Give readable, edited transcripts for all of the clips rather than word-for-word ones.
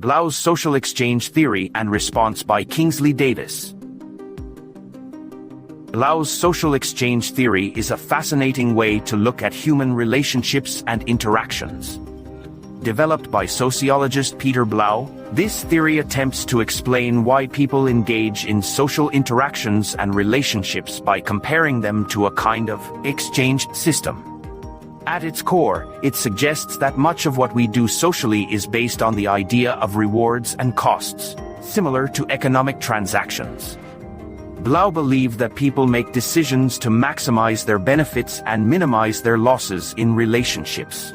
Blau's social exchange theory and response by Kingsley Davis. Blau's social exchange theory is a fascinating way to look at human relationships and interactions. Developed by sociologist Peter Blau, this theory attempts to explain why people engage in social interactions and relationships by comparing them to a kind of exchange system. At its core, it suggests that much of what we do socially is based on the idea of rewards and costs, similar to economic transactions. Blau believed that people make decisions to maximize their benefits and minimize their losses in relationships.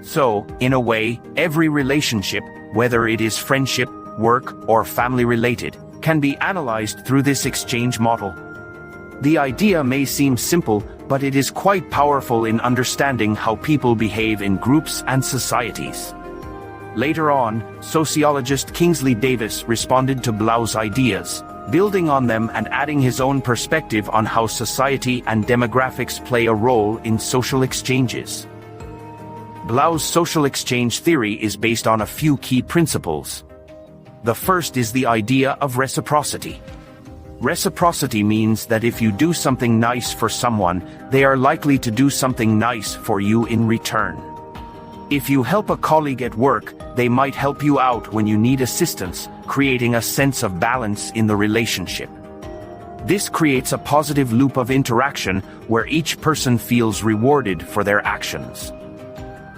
So, in a way, every relationship, whether it is friendship, work, or family-related, can be analyzed through this exchange model. The idea may seem simple, but it is quite powerful in understanding how people behave in groups and societies. Later on, sociologist Kingsley Davis responded to Blau's ideas, building on them and adding his own perspective on how society and demographics play a role in social exchanges. Blau's social exchange theory is based on a few key principles. The first is the idea of reciprocity. Reciprocity means that if you do something nice for someone, they are likely to do something nice for you in return. If you help a colleague at work, they might help you out when you need assistance, creating a sense of balance in the relationship. This creates a positive loop of interaction where each person feels rewarded for their actions.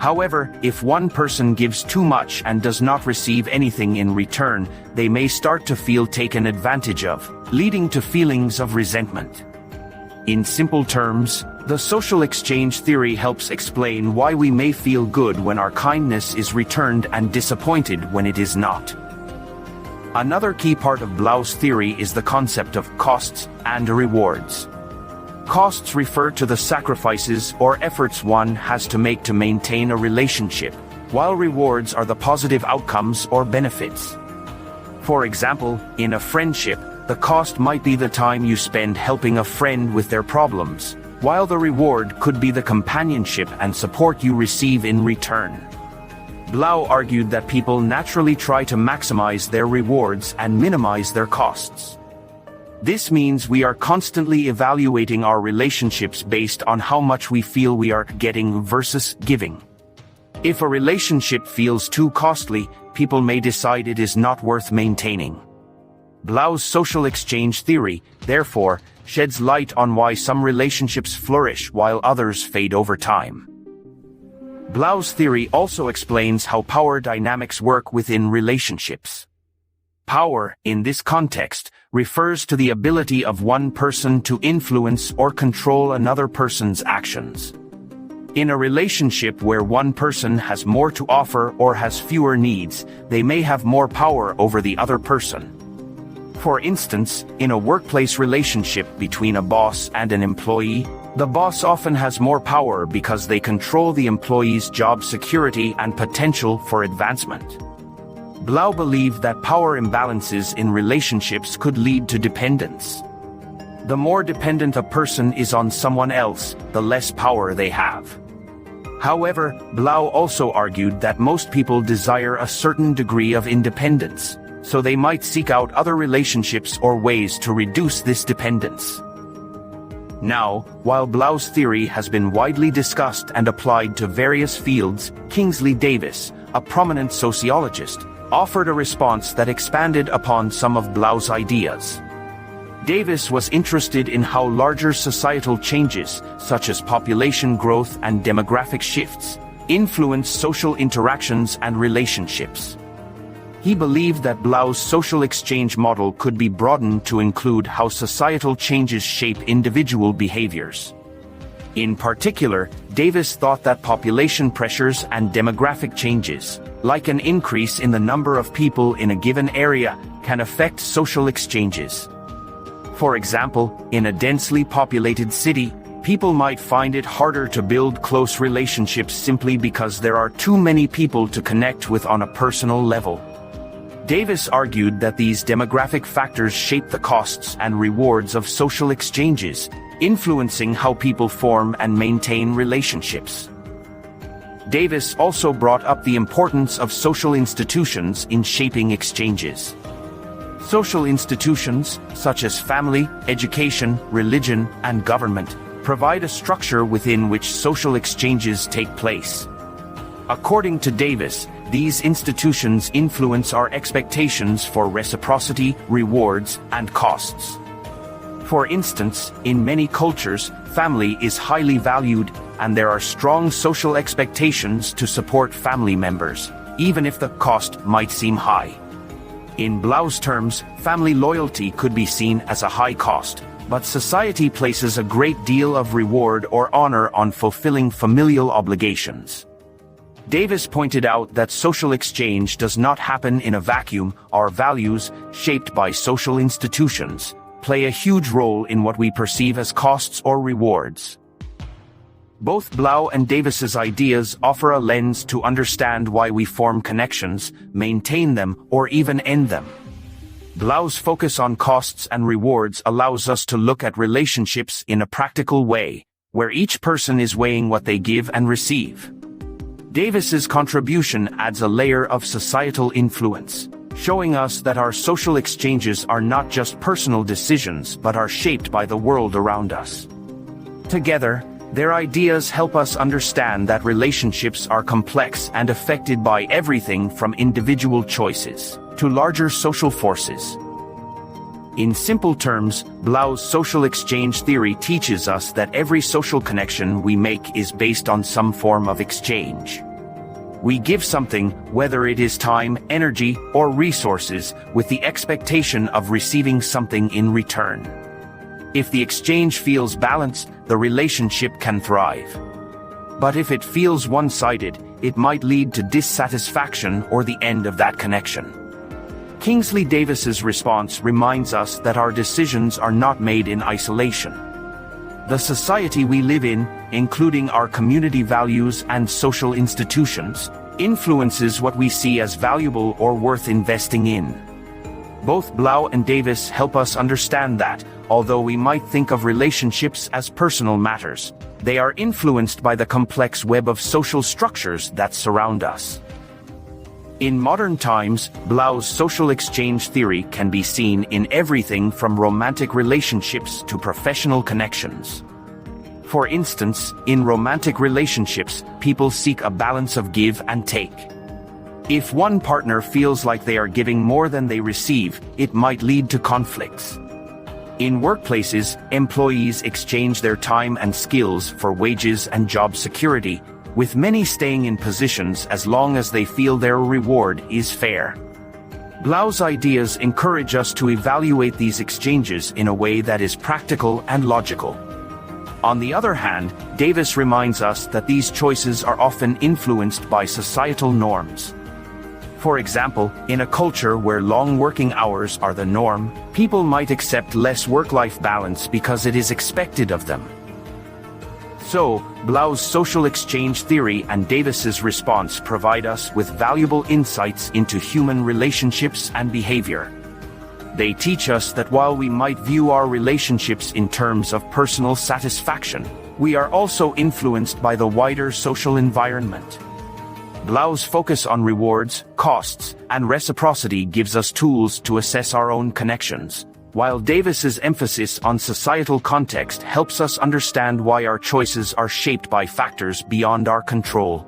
However, if one person gives too much and does not receive anything in return, they may start to feel taken advantage of, leading to feelings of resentment. In simple terms, the social exchange theory helps explain why we may feel good when our kindness is returned and disappointed when it is not. Another key part of Blau's theory is the concept of costs and rewards. Costs refer to the sacrifices or efforts one has to make to maintain a relationship, while rewards are the positive outcomes or benefits. For example, in a friendship, the cost might be the time you spend helping a friend with their problems, while the reward could be the companionship and support you receive in return. Blau argued that people naturally try to maximize their rewards and minimize their costs. This means we are constantly evaluating our relationships based on how much we feel we are getting versus giving. If a relationship feels too costly, people may decide it is not worth maintaining. Blau's social exchange theory, therefore, sheds light on why some relationships flourish while others fade over time. Blau's theory also explains how power dynamics work within relationships. Power, in this context, refers to the ability of one person to influence or control another person's actions. In a relationship where one person has more to offer or has fewer needs, they may have more power over the other person. For instance, in a workplace relationship between a boss and an employee, the boss often has more power because they control the employee's job security and potential for advancement. Blau believed that power imbalances in relationships could lead to dependence. The more dependent a person is on someone else, the less power they have. However, Blau also argued that most people desire a certain degree of independence, so they might seek out other relationships or ways to reduce this dependence. Now, while Blau's theory has been widely discussed and applied to various fields, Kingsley Davis, a prominent sociologist, offered a response that expanded upon some of Blau's ideas. Davis was interested in how larger societal changes, such as population growth and demographic shifts, influence social interactions and relationships. He believed that Blau's social exchange model could be broadened to include how societal changes shape individual behaviors. In particular, Davis thought that population pressures and demographic changes, like an increase in the number of people in a given area, can affect social exchanges. For example, in a densely populated city, people might find it harder to build close relationships simply because there are too many people to connect with on a personal level. Davis argued that these demographic factors shape the costs and rewards of social exchanges, influencing how people form and maintain relationships. Davis also brought up the importance of social institutions in shaping exchanges. Social institutions, such as family, education, religion, and government, provide a structure within which social exchanges take place. According to Davis, these institutions influence our expectations for reciprocity, rewards, and costs. For instance, in many cultures, family is highly valued, and there are strong social expectations to support family members, even if the cost might seem high. In Blau's terms, family loyalty could be seen as a high cost, but society places a great deal of reward or honor on fulfilling familial obligations. Davis pointed out that social exchange does not happen in a vacuum. Our values, shaped by social institutions, play a huge role in what we perceive as costs or rewards. Both Blau and Davis's ideas offer a lens to understand why we form connections, maintain them, or even end them. Blau's focus on costs and rewards allows us to look at relationships in a practical way, where each person is weighing what they give and receive. Davis's contribution adds a layer of societal influence, showing us that our social exchanges are not just personal decisions but are shaped by the world around us. Together, their ideas help us understand that relationships are complex and affected by everything from individual choices to larger social forces. In simple terms, Blau's social exchange theory teaches us that every social connection we make is based on some form of exchange. We give something, whether it is time, energy, or resources, with the expectation of receiving something in return. If the exchange feels balanced, the relationship can thrive. But if it feels one-sided, it might lead to dissatisfaction or the end of that connection. Kingsley Davis's response reminds us that our decisions are not made in isolation. The society we live in, including our community values and social institutions, influences what we see as valuable or worth investing in. Both Blau and Davis help us understand that, although we might think of relationships as personal matters, they are influenced by the complex web of social structures that surround us. In modern times, Blau's social exchange theory can be seen in everything from romantic relationships to professional connections. For instance, in romantic relationships, people seek a balance of give and take. If one partner feels like they are giving more than they receive, it might lead to conflicts. In workplaces, employees exchange their time and skills for wages and job security, with many staying in positions as long as they feel their reward is fair. Blau's ideas encourage us to evaluate these exchanges in a way that is practical and logical. On the other hand, Davis reminds us that these choices are often influenced by societal norms. For example, in a culture where long working hours are the norm, people might accept less work-life balance because it is expected of them. So, Blau's social exchange theory and Davis's response provide us with valuable insights into human relationships and behavior. They teach us that while we might view our relationships in terms of personal satisfaction, we are also influenced by the wider social environment. Blau's focus on rewards, costs, and reciprocity gives us tools to assess our own connections, while Davis's emphasis on societal context helps us understand why our choices are shaped by factors beyond our control.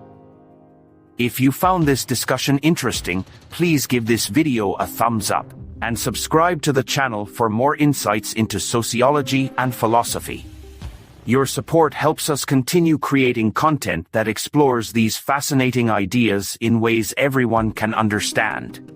If you found this discussion interesting, please give this video a thumbs up, and subscribe to the channel for more insights into sociology and philosophy. Your support helps us continue creating content that explores these fascinating ideas in ways everyone can understand.